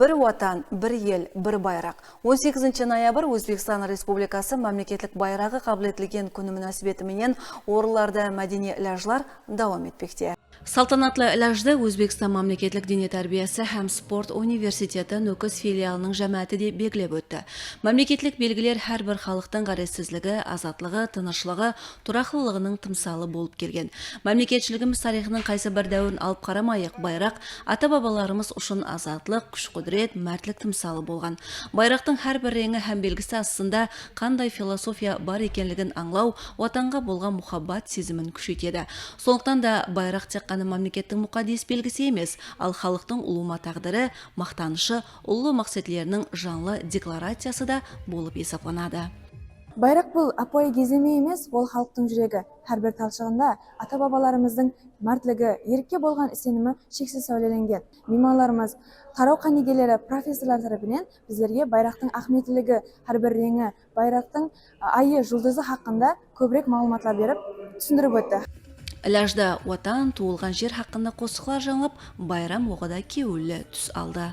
Bir ватан, bir ел, bir bayrak. 18 ноябрь Өзбекстан Республикасы мамлекетлік байрағы қабыл етілген күні мөнәсәбәтіменен орынларда мәдени ләжлар давам етпекте. Салтанатлы ләжді Өзбекстан мамлекетлік дене тәрбиясы һәм спорт университеті Нөкіс филиалының жәмәті де белгілеп өтті. Мамлекетлік белгілер һәр бір халықтың гаресізлігі, азатлығы, тынышлығы, тұрақлылығының тымсалы болып келген. Мамлекетшілігіміз тарихының қайсы бір дәуірін алып қарамайық, байрақ ата-бабаларымыз үшін азатлық, күш-құдірет, мәртлік тымсалы болған. Байрақтың һәр бір реңі һәм белгісі астында қандай философия бар екенлігін аңлау, ватанға болған мұхаббат сезімін күшейтеді. Сондықтан да байрақ тек қана мемлекеттің мұқаддес белгісі емес, ал халықтың ұлыма тағдыры, мақтанышы, ұлы мақсатлерінің жанлы декларациясы да болып есептелінеді. Байрақ бұл апайы кеземе емес, ол халықтың жүрегі. Әрбір талшығында ата-бабаларымыздың мәртлігі, ерікке болған сенімі шексіз сәулеленген. Меймандарымыз, тарау қанегелері, профессорлар тарапынан біздерге байрақтың ахметілігі, әрбір реңі, байрақтың айы, жұлдызы хақында көбірек мағлұматлар беріп, түсіндіріп өтті. Ләжда ватан туылған жер хақында қосықлар жаңлап, байрам оғада кеуілі түс алды.